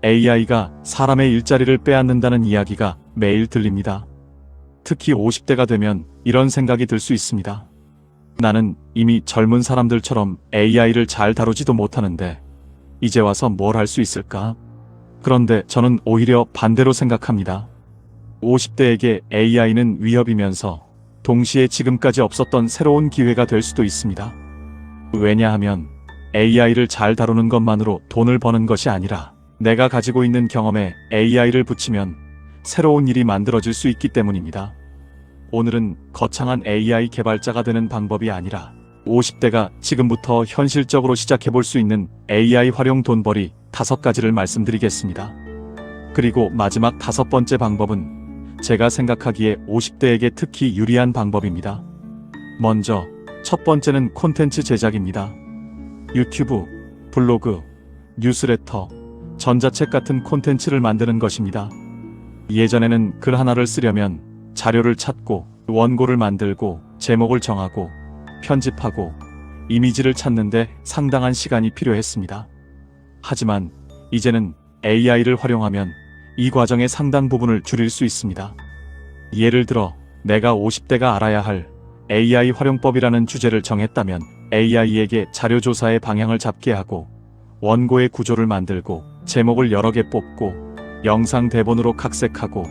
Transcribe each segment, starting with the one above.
AI가 사람의 일자리를 빼앗는다는 이야기가 매일 들립니다. 특히 50대가 되면 이런 생각이 들 수 있습니다. 나는 이미 젊은 사람들처럼 AI를 잘 다루지도 못하는데 이제 와서 뭘 할 수 있을까? 그런데 저는 오히려 반대로 생각합니다. 50대에게 AI는 위협이면서 동시에 지금까지 없었던 새로운 기회가 될 수도 있습니다. 왜냐하면 AI를 잘 다루는 것만으로 돈을 버는 것이 아니라 내가 가지고 있는 경험에 AI를 붙이면 새로운 일이 만들어질 수 있기 때문입니다. 오늘은 거창한 AI 개발자가 되는 방법이 아니라 50대가 지금부터 현실적으로 시작해볼 수 있는 AI 활용 돈벌이 5가지를 말씀드리겠습니다. 그리고 마지막 5번째 방법은 제가 생각하기에 50대에게 특히 유리한 방법입니다. 먼저 첫 번째는 콘텐츠 제작입니다. 유튜브, 블로그, 뉴스레터, 전자책 같은 콘텐츠를 만드는 것입니다. 예전에는 글 하나를 쓰려면 자료를 찾고 원고를 만들고 제목을 정하고 편집하고 이미지를 찾는데 상당한 시간이 필요했습니다. 하지만 이제는 AI를 활용하면 이 과정의 상당 부분을 줄일 수 있습니다. 예를 들어 내가 50대가 알아야 할 AI 활용법이라는 주제를 정했다면 AI에게 자료조사의 방향을 잡게 하고 원고의 구조를 만들고 제목을 여러 개 뽑고 영상 대본으로 각색하고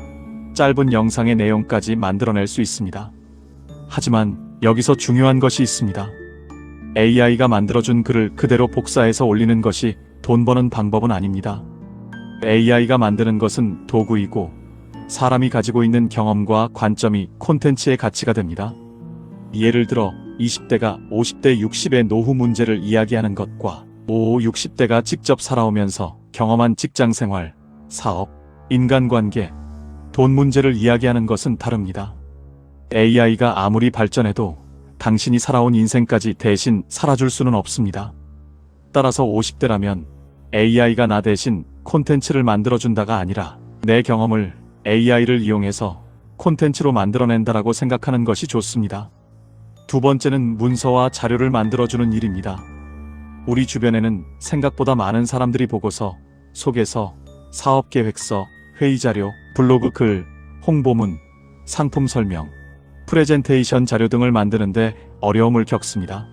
짧은 영상의 내용까지 만들어낼 수 있습니다. 하지만 여기서 중요한 것이 있습니다. AI가 만들어준 글을 그대로 복사해서 올리는 것이 돈 버는 방법은 아닙니다. AI가 만드는 것은 도구이고 사람이 가지고 있는 경험과 관점이 콘텐츠의 가치가 됩니다. 예를 들어 20대가 50대 60의 노후 문제를 이야기하는 것과 60대가 직접 살아오면서 경험한 직장생활, 사업, 인간관계, 돈 문제를 이야기하는 것은 다릅니다. AI가 아무리 발전해도 당신이 살아온 인생까지 대신 살아줄 수는 없습니다. 따라서 50대라면 AI가 나 대신 콘텐츠를 만들어준다가 아니라 내 경험을 AI를 이용해서 콘텐츠로 만들어낸다라고 생각하는 것이 좋습니다. 두 번째는 문서와 자료를 만들어주는 일입니다. 우리 주변에는 생각보다 많은 사람들이 보고서, 소개서, 사업계획서, 회의자료, 블로그 글, 홍보문, 상품 설명, 프레젠테이션 자료 등을 만드는데 어려움을 겪습니다.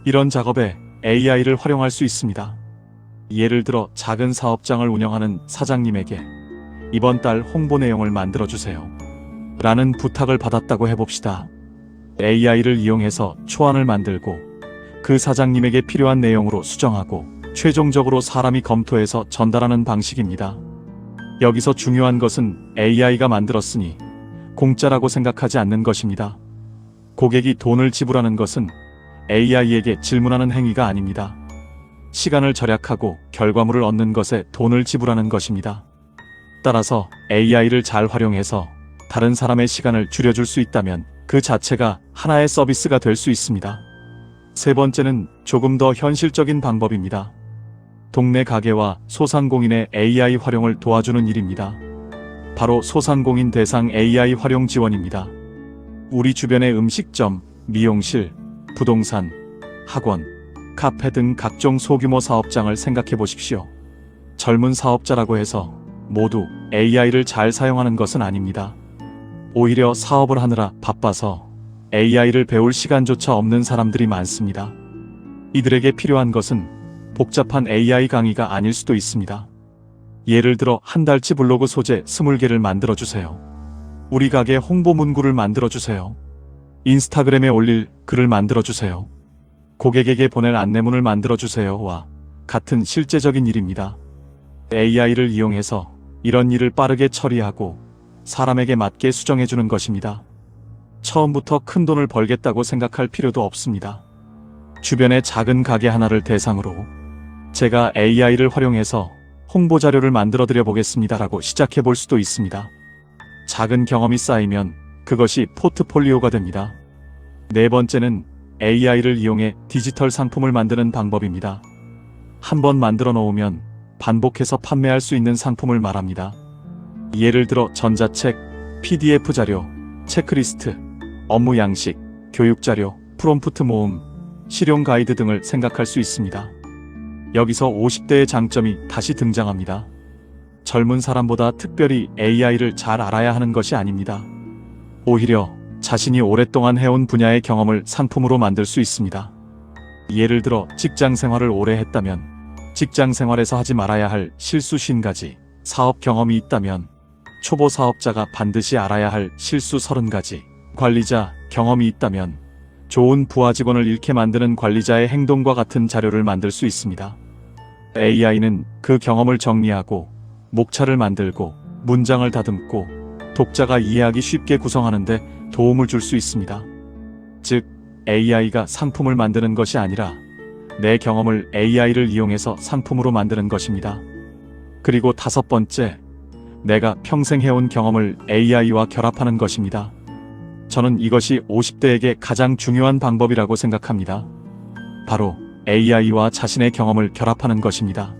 이런 작업에 AI를 활용할 수 있습니다. 예를 들어 작은 사업장을 운영하는 사장님에게 이번 달 홍보 내용을 만들어주세요 라는 부탁을 받았다고 해봅시다. AI를 이용해서 초안을 만들고 그 사장님에게 필요한 내용으로 수정하고 최종적으로 사람이 검토해서 전달하는 방식입니다. 여기서 중요한 것은 AI가 만들었으니 공짜라고 생각하지 않는 것입니다. 고객이 돈을 지불하는 것은 AI에게 질문하는 행위가 아닙니다. 시간을 절약하고 결과물을 얻는 것에 돈을 지불하는 것입니다. 따라서 AI를 잘 활용해서 다른 사람의 시간을 줄여줄 수 있다면 그 자체가 하나의 서비스가 될 수 있습니다. 세 번째는 조금 더 현실적인 방법입니다. 동네 가게와 소상공인의 AI 활용을 도와주는 일입니다. 바로 소상공인 대상 AI 활용 지원입니다. 우리 주변의 음식점, 미용실, 부동산, 학원, 카페 등 각종 소규모 사업장을 생각해 보십시오. 젊은 사업자라고 해서 모두 AI를 잘 사용하는 것은 아닙니다. 오히려 사업을 하느라 바빠서 AI를 배울 시간조차 없는 사람들이 많습니다. 이들에게 필요한 것은 복잡한 AI 강의가 아닐 수도 있습니다. 예를 들어 한 달치 블로그 소재 20개를 만들어주세요. 우리 가게 홍보 문구를 만들어주세요. 인스타그램에 올릴 글을 만들어주세요. 고객에게 보낼 안내문을 만들어주세요와 같은 실제적인 일입니다. AI를 이용해서 이런 일을 빠르게 처리하고 사람에게 맞게 수정해주는 것입니다. 처음부터 큰 돈을 벌겠다고 생각할 필요도 없습니다. 주변의 작은 가게 하나를 대상으로 제가 AI를 활용해서 홍보 자료를 만들어 드려 보겠습니다라고 시작해 볼 수도 있습니다. 작은 경험이 쌓이면 그것이 포트폴리오가 됩니다. 네 번째는 AI를 이용해 디지털 상품을 만드는 방법입니다. 한번 만들어 놓으면 반복해서 판매할 수 있는 상품을 말합니다. 예를 들어 전자책, PDF 자료, 체크리스트, 업무 양식, 교육 자료, 프롬프트 모음, 실용 가이드 등을 생각할 수 있습니다. 여기서 50대의 장점이 다시 등장합니다. 젊은 사람보다 특별히 AI를 잘 알아야 하는 것이 아닙니다. 오히려 자신이 오랫동안 해온 분야의 경험을 상품으로 만들 수 있습니다. 예를 들어 직장 생활을 오래 했다면 직장 생활에서 하지 말아야 할 실수 50가지, 사업 경험이 있다면 초보 사업자가 반드시 알아야 할 실수 30가지, 관리자 경험이 있다면 좋은 부하 직원을 잃게 만드는 관리자의 행동과 같은 자료를 만들 수 있습니다. AI는 그 경험을 정리하고 목차를 만들고 문장을 다듬고 독자가 이해하기 쉽게 구성하는데 도움을 줄 수 있습니다. 즉, AI가 상품을 만드는 것이 아니라 내 경험을 AI를 이용해서 상품으로 만드는 것입니다. 그리고 5번째, 내가 평생 해온 경험을 AI와 결합하는 것입니다. 저는 이것이 50대에게 가장 중요한 방법이라고 생각합니다. 바로 AI와 자신의 경험을 결합하는 것입니다.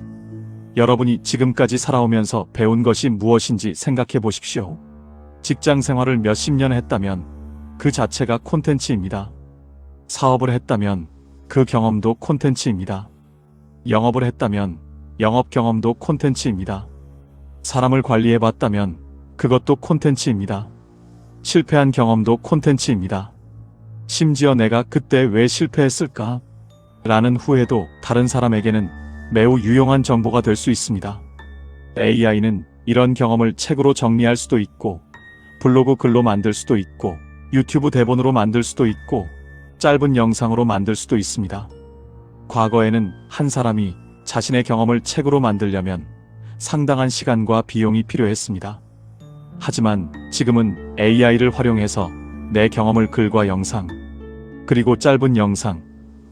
여러분이 지금까지 살아오면서 배운 것이 무엇인지 생각해 보십시오. 직장 생활을 몇십 년 했다면 그 자체가 콘텐츠입니다. 사업을 했다면 그 경험도 콘텐츠입니다. 영업을 했다면 영업 경험도 콘텐츠입니다. 사람을 관리해 봤다면 그것도 콘텐츠입니다. 실패한 경험도 콘텐츠입니다. 심지어 내가 그때 왜 실패했을까? 라는 후회도 다른 사람에게는 매우 유용한 정보가 될 수 있습니다. AI는 이런 경험을 책으로 정리할 수도 있고, 블로그 글로 만들 수도 있고, 유튜브 대본으로 만들 수도 있고, 짧은 영상으로 만들 수도 있습니다. 과거에는 한 사람이 자신의 경험을 책으로 만들려면 상당한 시간과 비용이 필요했습니다. 하지만 지금은 AI를 활용해서 내 경험을 글과 영상, 그리고 짧은 영상,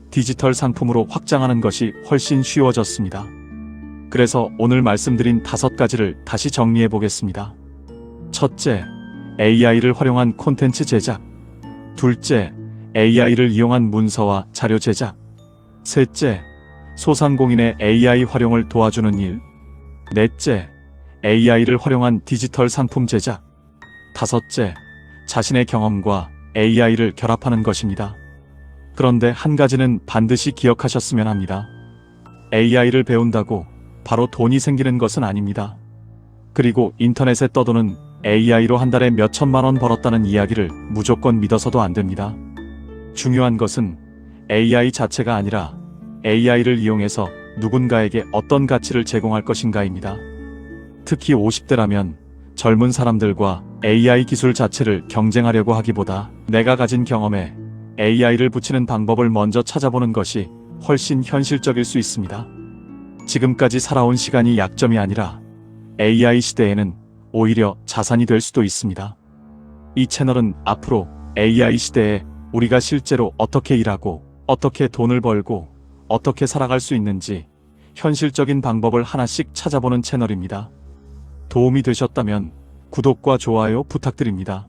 디지털 상품으로 확장하는 것이 훨씬 쉬워졌습니다. 그래서 오늘 말씀드린 5가지를 다시 정리해 보겠습니다. 첫째, AI를 활용한 콘텐츠 제작. 둘째, AI를 이용한 문서와 자료 제작. 셋째, 소상공인의 AI 활용을 도와주는 일. 넷째, AI를 활용한 디지털 상품 제작. 다섯째, 자신의 경험과 AI를 결합하는 것입니다. 그런데 한 가지는 반드시 기억하셨으면 합니다. AI를 배운다고 바로 돈이 생기는 것은 아닙니다. 그리고 인터넷에 떠도는 AI로 한 달에 몇 천만 원 벌었다는 이야기를 무조건 믿어서도 안 됩니다. 중요한 것은 AI 자체가 아니라 AI를 이용해서 누군가에게 어떤 가치를 제공할 것인가입니다. 특히 50대라면 젊은 사람들과 AI 기술 자체를 경쟁하려고 하기보다 내가 가진 경험에 AI를 붙이는 방법을 먼저 찾아보는 것이 훨씬 현실적일 수 있습니다. 지금까지 살아온 시간이 약점이 아니라 AI 시대에는 오히려 자산이 될 수도 있습니다. 이 채널은 앞으로 AI 시대에 우리가 실제로 어떻게 일하고 어떻게 돈을 벌고 어떻게 살아갈 수 있는지 현실적인 방법을 하나씩 찾아보는 채널입니다. 도움이 되셨다면 구독과 좋아요 부탁드립니다.